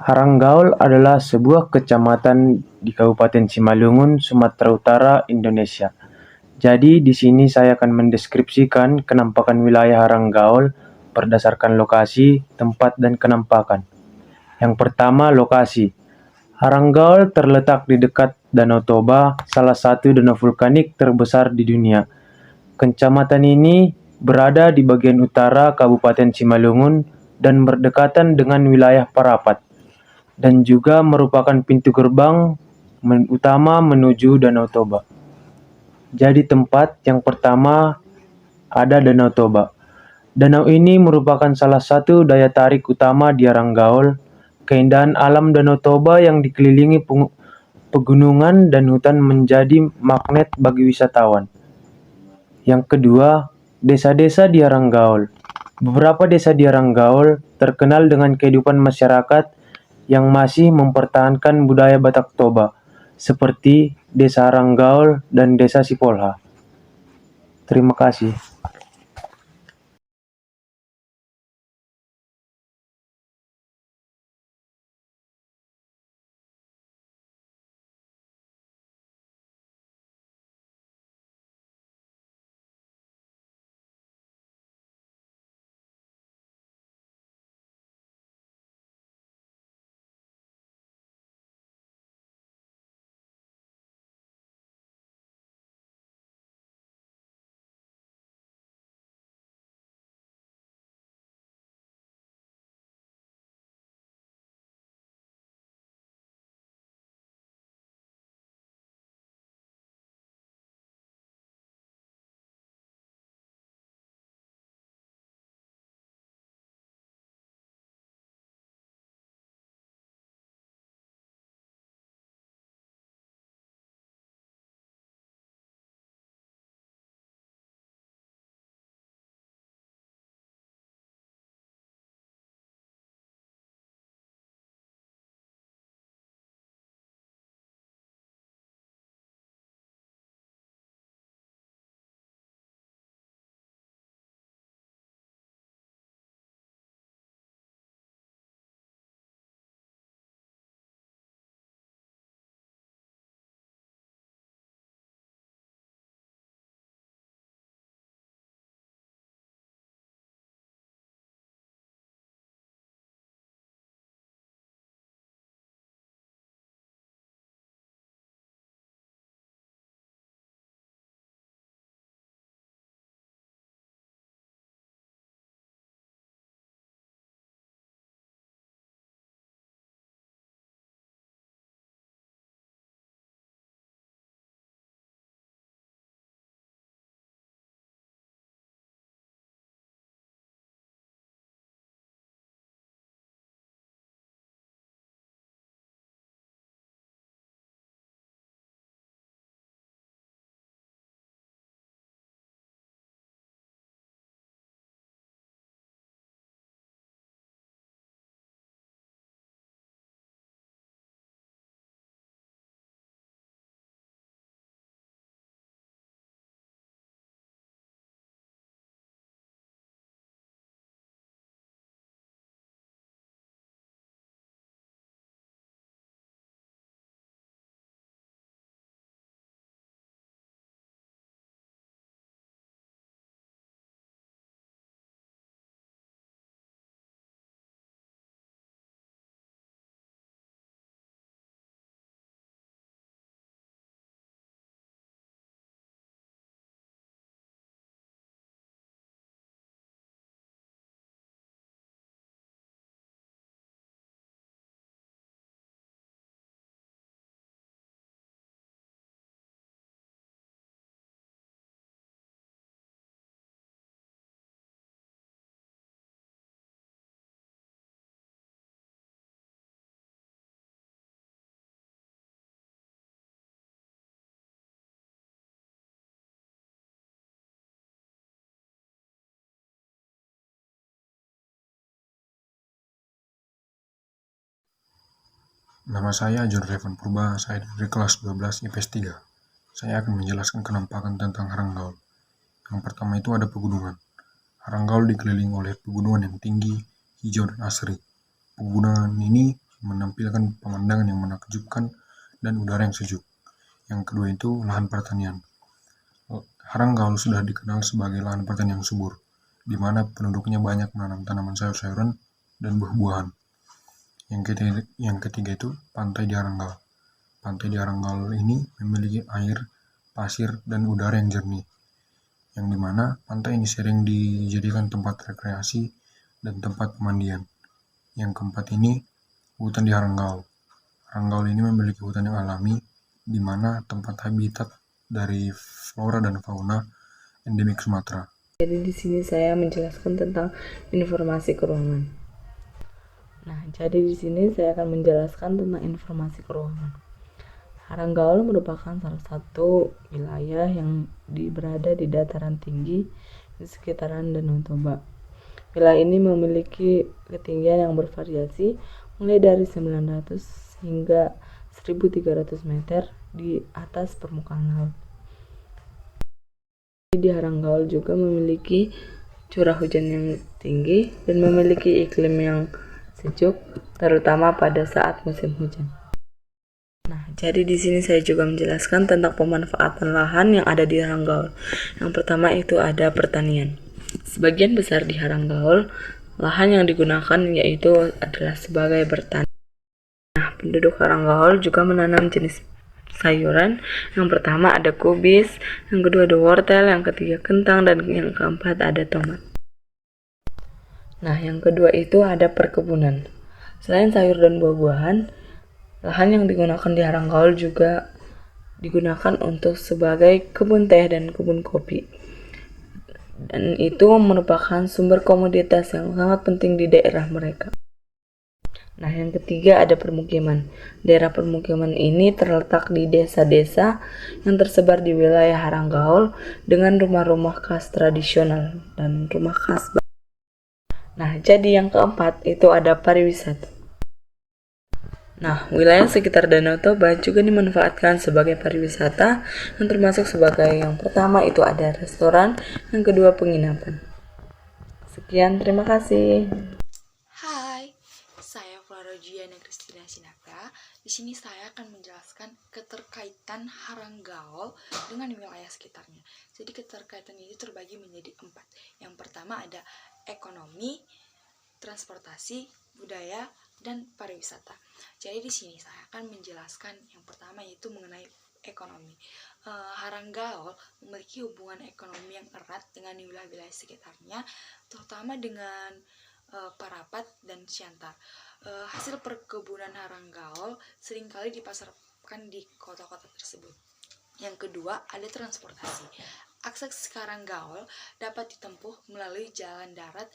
Haranggaol adalah sebuah kecamatan di Kabupaten Simalungun, Sumatera Utara, Indonesia. Jadi di sini saya akan mendeskripsikan kenampakan wilayah Haranggaol berdasarkan lokasi, tempat, dan kenampakan. Yang pertama, lokasi. Haranggaol terletak di dekat Danau Toba, salah satu danau vulkanik terbesar di dunia. Kecamatan ini berada di bagian utara Kabupaten Simalungun dan berdekatan dengan wilayah Parapat, dan juga merupakan pintu gerbang utama menuju Danau Toba. Jadi tempat yang pertama ada Danau Toba. Danau ini merupakan salah satu daya tarik utama di Haranggaol. Keindahan alam Danau Toba yang dikelilingi pegunungan dan hutan menjadi magnet bagi wisatawan. Yang kedua, desa-desa di Haranggaol. Beberapa desa di Haranggaol terkenal dengan kehidupan masyarakat yang masih mempertahankan budaya Batak Toba, seperti Desa Haranggaol dan Desa Sipolha. Terima kasih. Nama saya John Revan Purba, saya dari kelas 12 IPS 3. Saya akan menjelaskan kenampakan tentang Haranggaul. Yang pertama itu ada pegunungan. Haranggaul dikelilingi oleh pegunungan yang tinggi, hijau dan asri. Pegunungan ini menampilkan pemandangan yang menakjubkan dan udara yang sejuk. Yang kedua itu lahan pertanian. Haranggaul sudah dikenal sebagai lahan pertanian yang subur, di mana penduduknya banyak menanam tanaman sayur-sayuran dan buah-buahan. Yang ketiga itu pantai di Haranggaul. Pantai di Haranggaul ini memiliki air, pasir, dan udara yang jernih, yang dimana pantai ini sering dijadikan tempat rekreasi dan tempat pemandian. Yang keempat ini hutan di Haranggaul. Haranggaul ini memiliki hutan yang alami, di mana tempat habitat dari flora dan fauna endemik Sumatera. Jadi di sini saya menjelaskan tentang informasi keuangan. Nah, jadi di sini saya akan menjelaskan tentang informasi keuangan. Haranggaul merupakan salah satu wilayah yang berada di dataran tinggi di sekitaran Danau Toba. Wilayah ini memiliki ketinggian yang bervariasi mulai dari 900 hingga 1300 meter di atas permukaan laut. Di Haranggaul juga memiliki curah hujan yang tinggi dan memiliki iklim yang sejuk, terutama pada saat musim hujan. Nah, jadi di sini saya juga menjelaskan tentang pemanfaatan lahan yang ada di Haranggaul. Yang pertama itu ada pertanian. Sebagian besar di Haranggaul, lahan yang digunakan yaitu adalah sebagai bertani. Nah, penduduk Haranggaul juga menanam jenis sayuran. Yang pertama ada kubis, yang kedua ada wortel, yang ketiga kentang, dan yang keempat ada tomat. Nah, yang kedua itu ada perkebunan. Selain sayur dan buah-buahan, lahan yang digunakan di Haranggaul juga digunakan untuk sebagai kebun teh dan kebun kopi. Dan itu merupakan sumber komoditas yang sangat penting di daerah mereka. Nah, yang ketiga ada permukiman. Daerah permukiman ini terletak di desa-desa yang tersebar di wilayah Haranggaul dengan rumah-rumah khas tradisional dan rumah khas. Nah, jadi yang keempat itu ada pariwisata. Nah, wilayah sekitar Danau Toba juga dimanfaatkan sebagai pariwisata, yang termasuk sebagai yang pertama itu ada restoran, yang kedua penginapan. Sekian, terima kasih. Hai, saya Florogiana Kristina Sinaka. Di sini saya akan menjelaskan keterkaitan Haranggaul dengan wilayah sekitarnya. Jadi keterkaitan ini terbagi menjadi 4. Yang pertama ada ekonomi, transportasi, budaya, dan pariwisata. Jadi di sini saya akan menjelaskan yang pertama yaitu mengenai ekonomi. Haranggaul memiliki hubungan ekonomi yang erat dengan wilayah-wilayah sekitarnya, terutama dengan Parapat dan Siantar. Hasil perkebunan Haranggaul seringkali dipasarkan di kota-kota tersebut. Yang kedua, ada transportasi. Akses Haranggaul dapat ditempuh melalui jalan darat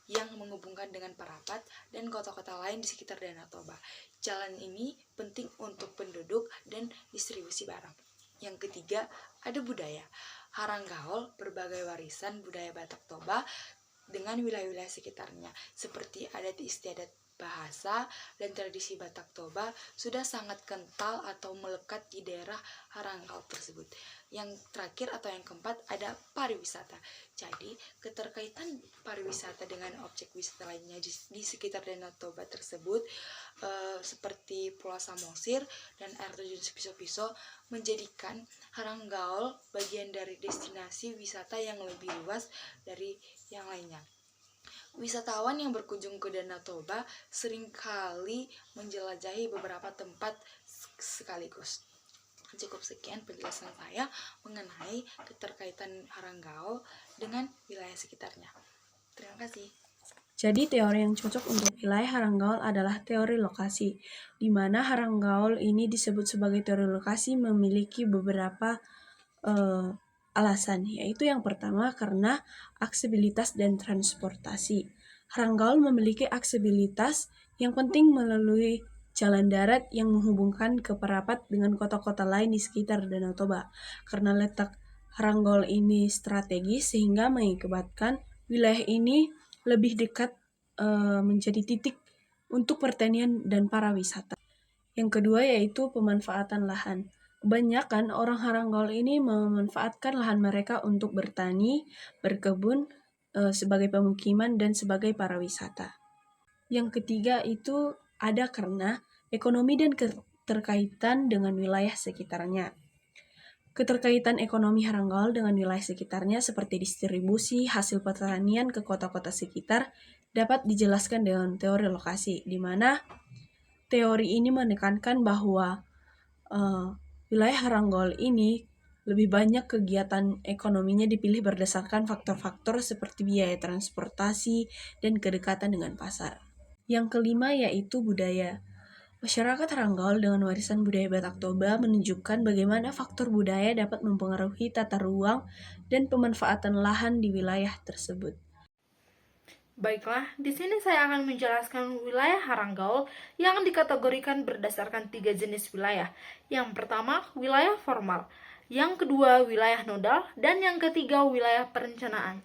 yang menghubungkan dengan Parapat dan kota-kota lain di sekitar Danau Toba. Jalan ini penting untuk penduduk dan distribusi barang. Yang ketiga, ada budaya. Haranggaul berbagai warisan budaya Batak Toba dengan wilayah-wilayah sekitarnya, seperti adat istiadat, bahasa, dan tradisi Batak Toba sudah sangat kental atau melekat di daerah Haranggaul tersebut. Yang terakhir atau yang keempat ada pariwisata. Jadi keterkaitan pariwisata dengan objek wisata lainnya di sekitar Danau Toba tersebut seperti Pulau Samosir dan air terjun Piso-Piso menjadikan Haranggaul bagian dari destinasi wisata yang lebih luas dari yang lainnya. Wisatawan yang berkunjung ke Danau Toba seringkali menjelajahi beberapa tempat sekaligus. Cukup sekian penjelasan saya mengenai keterkaitan Haranggaul dengan wilayah sekitarnya. Terima kasih. Jadi teori yang cocok untuk wilayah Haranggaul adalah teori lokasi, di mana Haranggaul ini disebut sebagai teori lokasi memiliki beberapa alasan, yaitu yang pertama karena aksesibilitas dan transportasi. Haranggaul memiliki aksesibilitas yang penting melalui jalan darat yang menghubungkan ke Parapat dengan kota-kota lain di sekitar Danau Toba. Karena letak Haranggaul ini strategis sehingga mengakibatkan wilayah ini lebih dekat menjadi titik untuk pertanian dan para wisata. Yang kedua yaitu pemanfaatan lahan. Kebanyakan orang Haranggaul ini memanfaatkan lahan mereka untuk bertani, berkebun, sebagai pemukiman dan sebagai pariwisata. Yang ketiga itu ada karena ekonomi dan keterkaitan dengan wilayah sekitarnya. Keterkaitan ekonomi Haranggaul dengan wilayah sekitarnya seperti distribusi hasil pertanian ke kota-kota sekitar dapat dijelaskan dengan teori lokasi, di mana teori ini menekankan bahwa wilayah Haranggaul ini lebih banyak kegiatan ekonominya dipilih berdasarkan faktor-faktor seperti biaya transportasi dan kedekatan dengan pasar. Yang kelima yaitu budaya. Masyarakat Haranggaul dengan warisan budaya Batak Toba menunjukkan bagaimana faktor budaya dapat mempengaruhi tata ruang dan pemanfaatan lahan di wilayah tersebut. Baiklah, di sini saya akan menjelaskan wilayah Haranggaul yang dikategorikan berdasarkan 3 jenis wilayah. Yang pertama, wilayah formal. Yang kedua, wilayah nodal. Dan yang ketiga, wilayah perencanaan.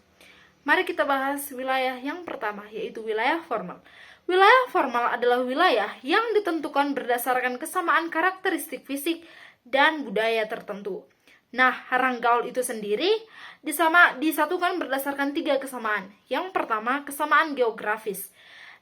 Mari kita bahas wilayah yang pertama, yaitu wilayah formal. Wilayah formal adalah wilayah yang ditentukan berdasarkan kesamaan karakteristik fisik dan budaya tertentu. Nah, Haranggaul itu sendiri disatukan berdasarkan 3 kesamaan. Yang pertama, kesamaan geografis.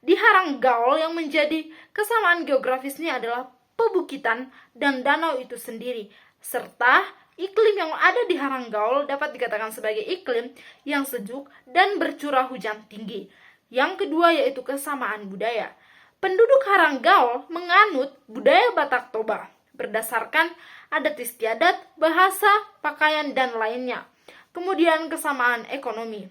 Di Haranggaul yang menjadi kesamaan geografisnya adalah pebukitan dan danau itu sendiri, serta iklim yang ada di Haranggaul dapat dikatakan sebagai iklim yang sejuk dan bercurah hujan tinggi. Yang kedua yaitu kesamaan budaya. Penduduk Haranggaul menganut budaya Batak Toba berdasarkan adat istiadat, bahasa, pakaian, dan lainnya. Kemudian kesamaan ekonomi.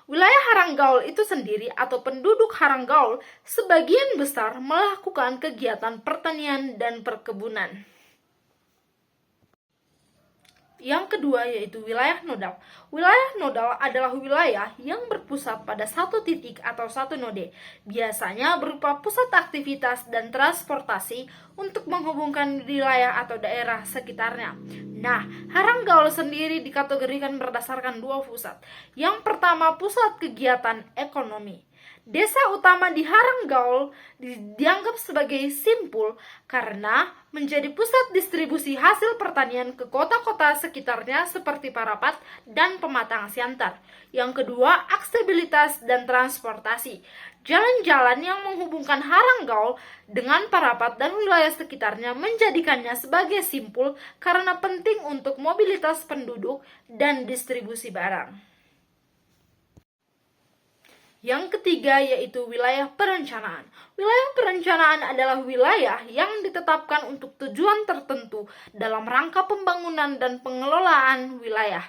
Wilayah Haranggaul itu sendiri atau penduduk Haranggaul sebagian besar melakukan kegiatan pertanian dan perkebunan. Yang kedua yaitu wilayah nodal. Wilayah nodal adalah wilayah yang berpusat pada satu titik atau satu node. Biasanya berupa pusat aktivitas dan transportasi untuk menghubungkan wilayah atau daerah sekitarnya. Nah, Haranggaul sendiri dikategorikan berdasarkan 2 pusat. Yang pertama, pusat kegiatan ekonomi. Desa utama di Haranggaul dianggap sebagai simpul karena menjadi pusat distribusi hasil pertanian ke kota-kota sekitarnya seperti Parapat dan Pematang Siantar. Yang kedua, aksesibilitas dan transportasi. Jalan-jalan yang menghubungkan Haranggaul dengan Parapat dan wilayah sekitarnya menjadikannya sebagai simpul karena penting untuk mobilitas penduduk dan distribusi barang. Yang ketiga yaitu wilayah perencanaan. Wilayah perencanaan adalah wilayah yang ditetapkan untuk tujuan tertentu dalam rangka pembangunan dan pengelolaan wilayah.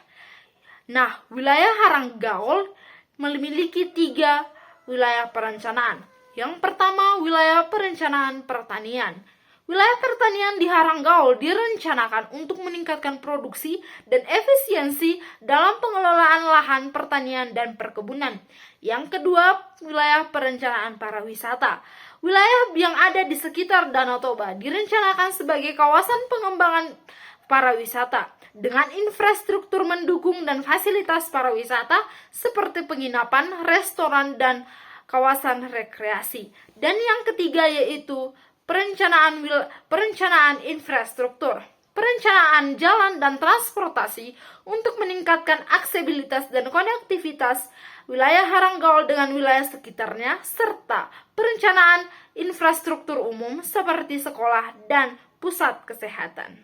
Nah, wilayah Haranggaul memiliki 3 wilayah perencanaan. Yang pertama, wilayah perencanaan pertanian. Wilayah pertanian di Haranggaul direncanakan untuk meningkatkan produksi dan efisiensi dalam pengelolaan lahan pertanian dan perkebunan. Yang kedua, wilayah perencanaan pariwisata. Wilayah yang ada di sekitar Danau Toba direncanakan sebagai kawasan pengembangan pariwisata dengan infrastruktur mendukung dan fasilitas pariwisata seperti penginapan, restoran, dan kawasan rekreasi. Dan yang ketiga yaitu perencanaan infrastruktur, perencanaan jalan dan transportasi untuk meningkatkan aksesibilitas dan konektivitas wilayah Haranggaul dengan wilayah sekitarnya, serta perencanaan infrastruktur umum seperti sekolah dan pusat kesehatan.